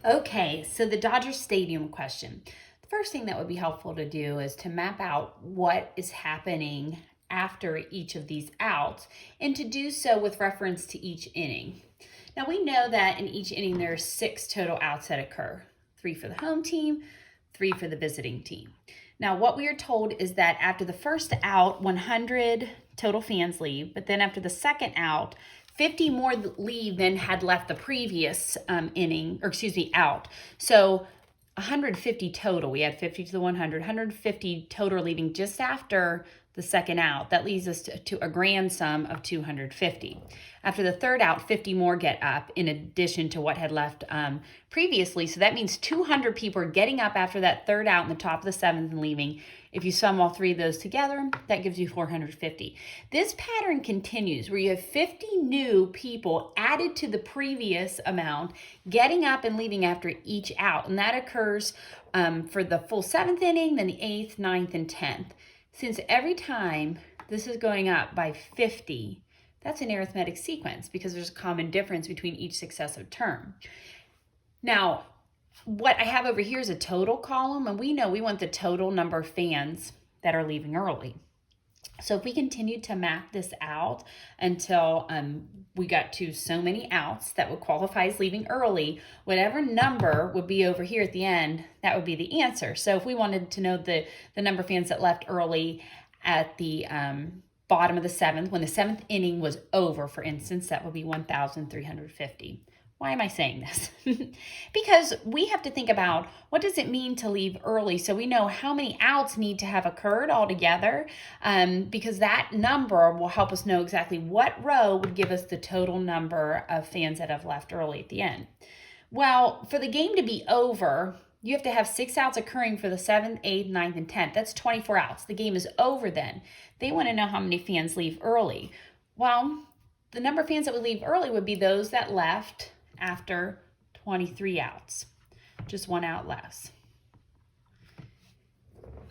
Okay, so the Dodger Stadium question. The first thing that would be helpful to do is to map out what is happening after each of these outs and to do so with reference to each inning. Now we know that in each inning there are 6 total outs that occur. 3 for the home team, 3 for the visiting team. Now what we are told is that after the first out, 100 total fans leave, but then after the second out, 50 more leave than had left the previous out. So 150 total. We had 50 to the 100, 150 total leaving just after the second out. That leads us to a grand sum of 250. After the third out, 50 more get up in addition to what had left previously. So that means 200 people are getting up after that third out in the top of the seventh and leaving. If you sum all 3 of those together, that gives you 450. This pattern continues where you have 50 new people added to the previous amount, getting up and leaving after each out. And that occurs for the full 7th inning, then the 8th, 9th, and 10th. Since every time this is going up by 50, that's an arithmetic sequence because there's a common difference between each successive term. Now, what I have over here is a total column, and we know we want the total number of fans that are leaving early. So if we continue to map this out until we got to so many outs that would qualify as leaving early, whatever number would be over here at the end, that would be the answer. So if we wanted to know the number of fans that left early at the bottom of the 7th, when the 7th inning was over, for instance, that would be 1,350. Why am I saying this? Because we have to think about what does it mean to leave early so we know how many outs need to have occurred altogether, because that number will help us know exactly what row would give us the total number of fans that have left early at the end. Well, for the game to be over, you have to have 6 outs occurring for the 7th, 8th, 9th, and 10th. That's 24 outs. The game is over then. They want to know how many fans leave early. Well, the number of fans that would leave early would be those that left after 23 outs, just 1 out less.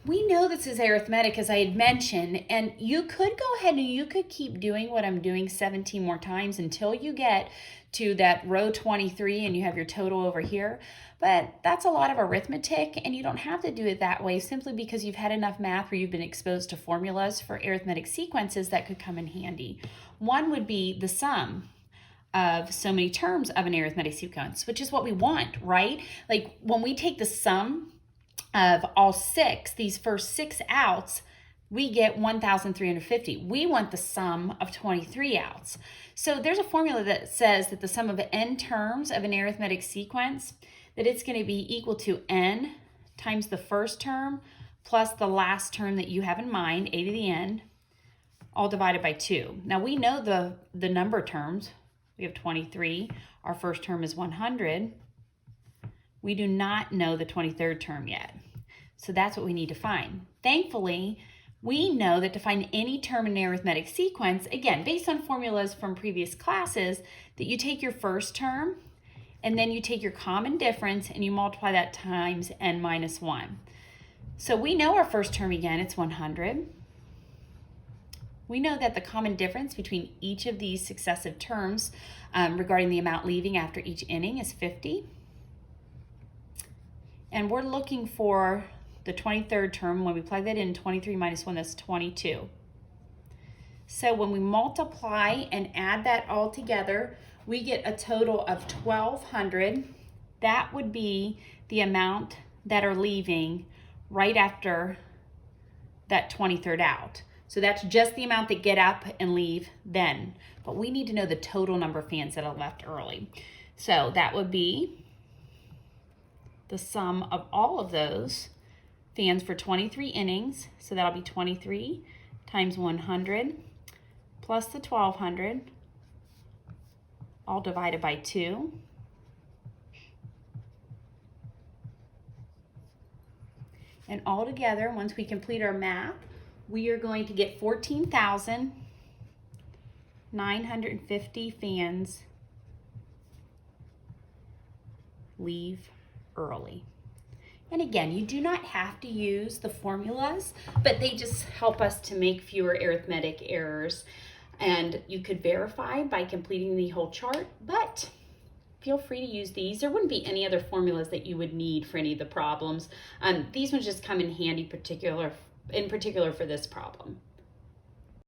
We know this is arithmetic, as I had mentioned, and you could go ahead and you could keep doing what I'm doing 17 more times until you get to that row 23 and you have your total over here. But that's a lot of arithmetic, and you don't have to do it that way simply because you've had enough math where you've been exposed to formulas for arithmetic sequences that could come in handy. One would be the sum of so many terms of an arithmetic sequence, which is what we want, right? Like when we take the sum of all 6, these first 6 outs, we get 1,350. We want the sum of 23 outs. So there's a formula that says that the sum of n terms of an arithmetic sequence, that it's going to be equal to n times the first term plus the last term that you have in mind, a to the n, all divided by 2. Now we know the number terms. We have 23. Our first term is 100. We do not know the 23rd term yet. So that's what we need to find. Thankfully, we know that to find any term in an arithmetic sequence, again, based on formulas from previous classes, that you take your first term and then you take your common difference and you multiply that times n minus 1. So we know our first term again, it's 100. We know that the common difference between each of these successive terms regarding the amount leaving after each inning is 50. And we're looking for the 23rd term. When we plug that in, 23 minus 1, that's 22. So when we multiply and add that all together, we get a total of 1,200. That would be the amount that are leaving right after that 23rd out. So that's just the amount that get up and leave then. But we need to know the total number of fans that are left early. So that would be the sum of all of those fans for 23 innings. So that'll be 23 times 100 plus the 1,200, all divided by 2. And all together, once we complete our math, we are going to get 14,950 fans leave early. And again, you do not have to use the formulas, but they just help us to make fewer arithmetic errors. And you could verify by completing the whole chart, but feel free to use these. There wouldn't be any other formulas that you would need for any of the problems. These ones just come in handy in particular for this problem.